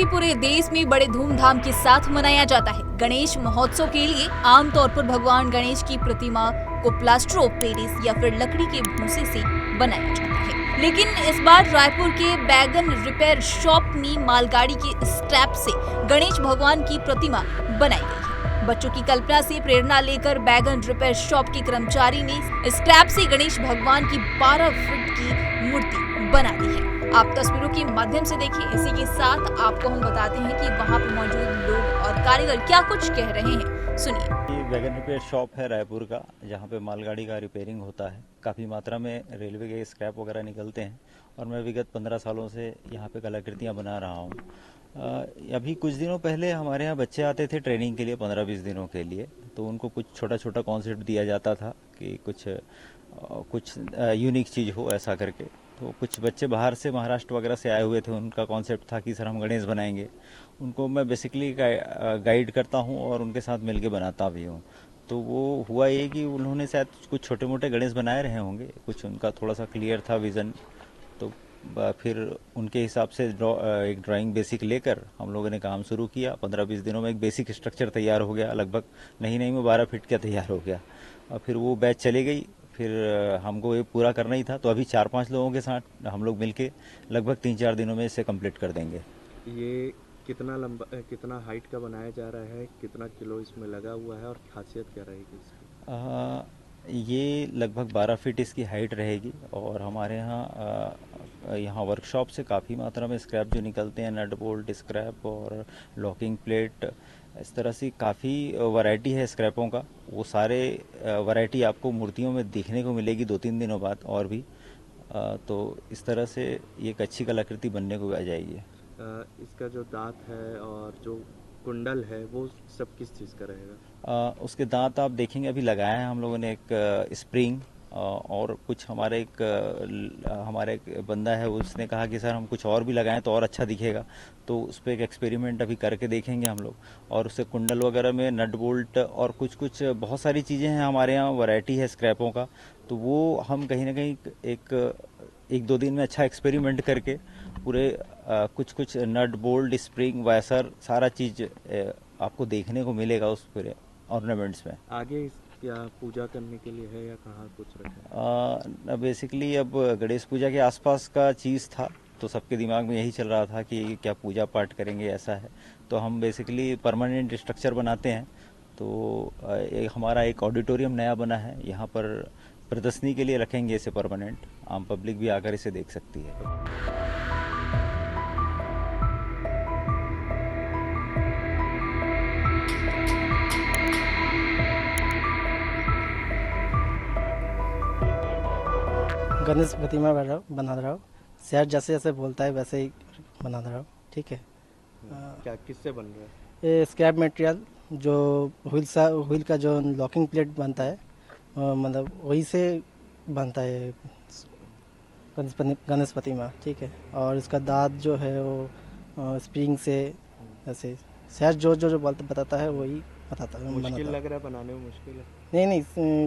चतुर्थी पूरे देश में बड़े धूमधाम के साथ मनाया जाता है। गणेश महोत्सव के लिए आमतौर पर भगवान गणेश की प्रतिमा को प्लास्टर ऑफ पेरिस या फिर लकड़ी के भूसे से बनाया जाता है, लेकिन इस बार रायपुर के बैगन रिपेयर शॉप में मालगाड़ी के स्क्रैप से गणेश भगवान की प्रतिमा बनाई गई है। बच्चों की कल्पना से प्रेरणा लेकर बैगन रिपेयर शॉप के कर्मचारी ने स्क्रैप से गणेश भगवान की 12 फीट की मूर्ति बना दी है। आप तस्वीरों के माध्यम से देखिए। इसी के साथ आपको हम बताते हैं कि वहां पर मौजूद लोग और कारीगर क्या कुछ कह रहे हैं, सुनिए। ये वैगन रिपेयर शॉप है रायपुर का, जहाँ पे मालगाड़ी का रिपेयरिंग होता है। काफ़ी मात्रा में रेलवे के स्क्रैप वगैरह निकलते हैं और मैं विगत 15 सालों से यहाँ पे कलाकृतियाँ बना रहा हूँ। अभी कुछ दिनों पहले हमारे यहाँ बच्चे आते थे ट्रेनिंग के लिए 15-20 दिनों के लिए, तो उनको कुछ छोटा छोटा कॉन्सेप्ट दिया जाता था कि कुछ यूनिक चीज़ हो ऐसा करके। तो कुछ बच्चे बाहर से महाराष्ट्र वगैरह से आए हुए थे, उनका कॉन्सेप्ट था कि सर हम गणेश बनाएंगे। उनको मैं बेसिकली गाइड करता हूँ और उनके साथ मिलके बनाता भी हूँ। तो वो हुआ ये कि उन्होंने शायद कुछ छोटे मोटे गणेश बनाए रहे होंगे, कुछ उनका थोड़ा सा क्लियर था विज़न। तो फिर उनके हिसाब से एक ड्राइंग बेसिक लेकर हम लोगों ने काम शुरू किया। 15-20 दिनों में एक बेसिक स्ट्रक्चर तैयार हो गया, लगभग नहीं में 12 फीट का तैयार हो गया। और फिर वो बैच चली गई, फिर हमको ये पूरा करना ही था। तो अभी 4-5 लोगों के साथ हम लोग मिलके लगभग 3-4 दिनों में इसे कंप्लीट कर देंगे। ये कितना लंबा, कितना हाइट का बनाया जा रहा है, कितना किलो इसमें लगा हुआ है और खासियत क्या रहेगी इसकी? ये लगभग 12 फीट इसकी हाइट रहेगी और हमारे यहाँ वर्कशॉप से काफ़ी मात्रा में स्क्रैप जो निकलते हैं, नट बोल्ट स्क्रैप और लॉकिंग प्लेट, इस तरह से काफ़ी वैरायटी है स्क्रैपों का। वो सारे वैरायटी आपको मूर्तियों में देखने को मिलेगी 2-3 दिनों बाद और भी। तो इस तरह से ये एक अच्छी कलाकृति बनने को आ जाएगी। इसका जो दांत है और जो कुंडल है वो सब किस चीज़ का रहेगा? उसके दांत आप देखेंगे अभी लगाया है हम लोगों ने एक स्प्रिंग, और कुछ हमारे एक बंदा है, उसने कहा कि सर हम कुछ और भी लगाएं तो और अच्छा दिखेगा। तो उस पर एक एक्सपेरिमेंट अभी करके देखेंगे हम लोग। और उससे कुंडल वगैरह में नट बोल्ट और कुछ बहुत सारी चीज़ें हैं हमारे यहाँ, वैरायटी है स्क्रैपों का। तो वो हम कहीं ना कहीं एक 2 दिन में अच्छा एक्सपेरिमेंट करके पूरे कुछ नट बोल्ट स्प्रिंग वैसर सारा चीज़ आपको देखने को मिलेगा उस पूरे ऑर्नामेंट्स में। आगे क्या पूजा करने के लिए है या कहाँ कुछ रखा है? बेसिकली अब गणेश पूजा के आसपास का चीज़ था, तो सबके दिमाग में यही चल रहा था कि क्या पूजा पाठ करेंगे, ऐसा है। तो हम बेसिकली परमानेंट स्ट्रक्चर बनाते हैं। तो हमारा एक ऑडिटोरियम नया बना है, यहाँ पर प्रदर्शनी के लिए रखेंगे इसे परमानेंट। आम पब्लिक भी आकर इसे देख सकती है। गणेश प्रतिमा बना रहा हूँ। शहर जैसे जैसे बोलता है वैसे ही बना रहा हूँ, ठीक है। क्या किससे बन रहा है? ये स्क्रैप मटेरियल जो व्हील का जो लॉकिंग प्लेट बनता है, मतलब वही से बनता है गणेश प्रतिमा, ठीक है। और इसका दांत जो है वो स्प्रिंग से, ऐसे शहर जो बताता है वही बताता है। मुश्किल लग रहा है बनाने में? मुश्किल है? नहीं,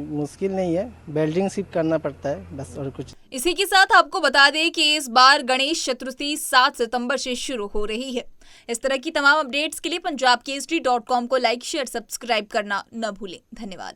मुश्किल नहीं है, वेल्डिंग सिर्फ करना पड़ता है बस, और कुछ। इसी के साथ आपको बता दें कि इस बार गणेश चतुर्थी 7 सितंबर से शुरू हो रही है। इस तरह की तमाम अपडेट्स के लिए punjabkesari.com को लाइक, शेयर, सब्सक्राइब करना न भूलें। धन्यवाद।